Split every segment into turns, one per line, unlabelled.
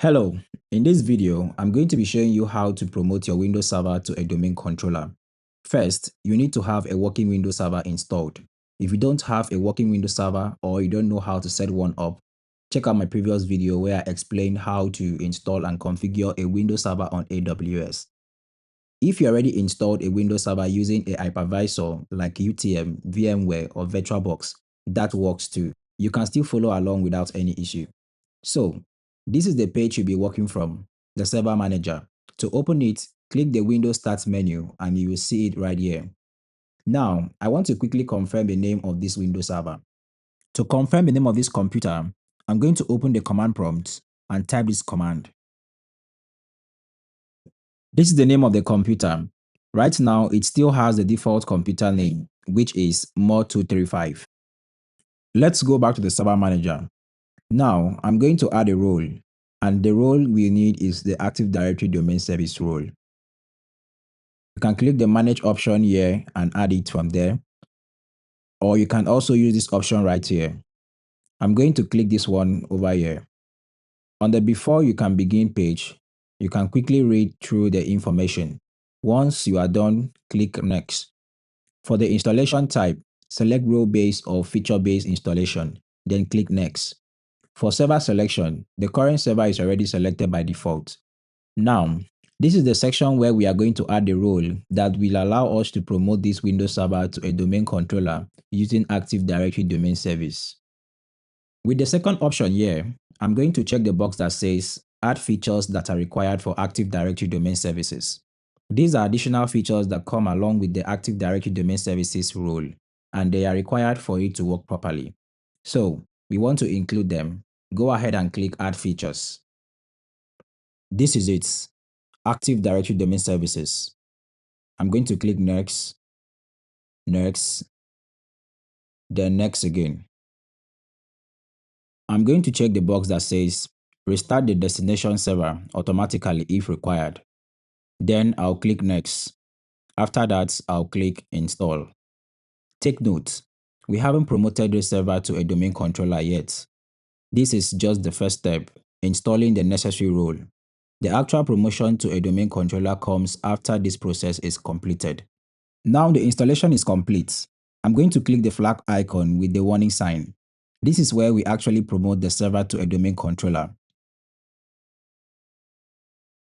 Hello, in this video, I'm going to be showing you how to promote your Windows Server to a domain controller. First, you need to have a working Windows Server installed. If you don't have a working Windows Server or you don't know how to set one up, check out my previous video where I explain how to install and configure a Windows Server on AWS. If you already installed a Windows Server using a hypervisor like UTM, VMware, or VirtualBox, that works too. You can still follow along without any issue. So, this is the page you'll be working from, the Server Manager. To open it, click the Windows Start menu and you will see it right here. Now, I want to quickly confirm the name of this Windows Server. To confirm the name of this computer, I'm going to open the command prompt and type this command. This is the name of the computer. Right now, it still has the default computer name, which is mod235. Let's go back to the Server Manager. Now, I'm going to add a role, and the role we need is the Active Directory Domain Service role. You can click the Manage option here and add it from there, or you can also use this option right here. I'm going to click this one over here. On the Before You Can Begin page, you can quickly read through the information. Once you are done, click Next. For the installation type, select role-based or feature-based installation, then click Next. For server selection, the current server is already selected by default. Now, this is the section where we are going to add the role that will allow us to promote this Windows Server to a domain controller using Active Directory Domain Service. With the second option here, I'm going to check the box that says Add features that are required for Active Directory Domain Services. These are additional features that come along with the Active Directory Domain Services role, and they are required for it to work properly. So, we want to include them. Go ahead and click Add Features. This is it, Active Directory Domain Services. I'm going to click Next, Next, then Next again. I'm going to check the box that says Restart the destination server automatically if required. Then I'll click Next. After that, I'll click Install. Take note, we haven't promoted this server to a domain controller yet. This is just the first step, installing the necessary role. The actual promotion to a domain controller comes after this process is completed. Now the installation is complete. I'm going to click the flag icon with the warning sign. This is where we actually promote the server to a domain controller.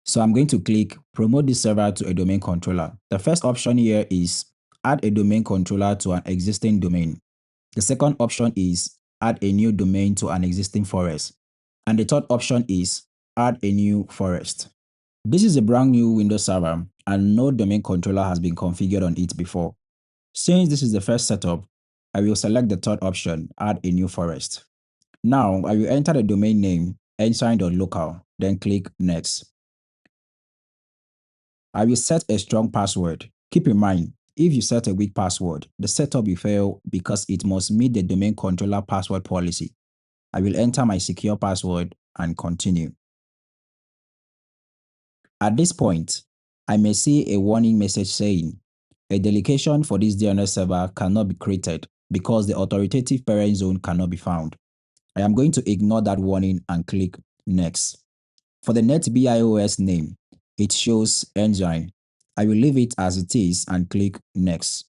So I'm going to click Promote this server to a domain controller. The first option here is Add a domain controller to an existing domain. The second option is Add a new domain to an existing forest. And the third option is Add a new forest. This is a brand new Windows server and no domain controller has been configured on it before. Since this is the first setup, I will select the third option, Add a new forest. Now I will enter the domain name ensign.local, then click Next. I will set a strong password. Keep in mind, if you set a weak password, the setup will fail because it must meet the domain controller password policy. I will enter my secure password and continue. At this point, I may see a warning message saying, a delegation for this DNS server cannot be created because the authoritative parent zone cannot be found. I am going to ignore that warning and click Next. For the NetBIOS name, it shows Engine. I will leave it as it is and click Next.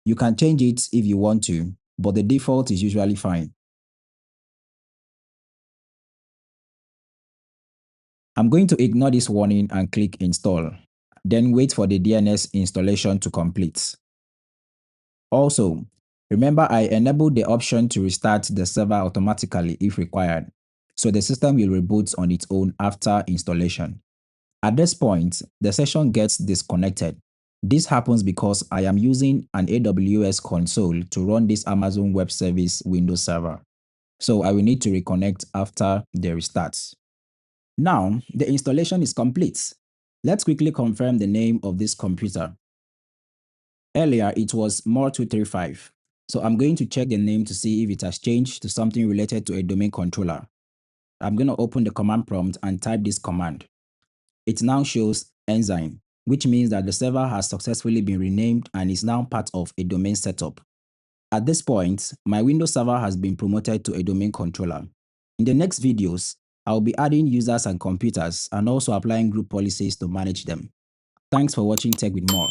You can change it if you want to, but the default is usually fine. I'm going to ignore this warning and click Install, then wait for the DNS installation to complete. Also, remember I enabled the option to restart the server automatically if required, so the system will reboot on its own after installation. At this point, the session gets disconnected. This happens because I am using an AWS console to run this Amazon Web Service Windows server. So I will need to reconnect after the restart. Now, the installation is complete. Let's quickly confirm the name of this computer. Earlier, it was mod235. So I'm going to check the name to see if it has changed to something related to a domain controller. I'm going to open the command prompt and type this command. It now shows Ensign, which means that the server has successfully been renamed and is now part of a domain setup. At this point, my Windows server has been promoted to a domain controller. In the next videos, I'll be adding users and computers and also applying group policies to manage them. Thanks for watching Tech with More.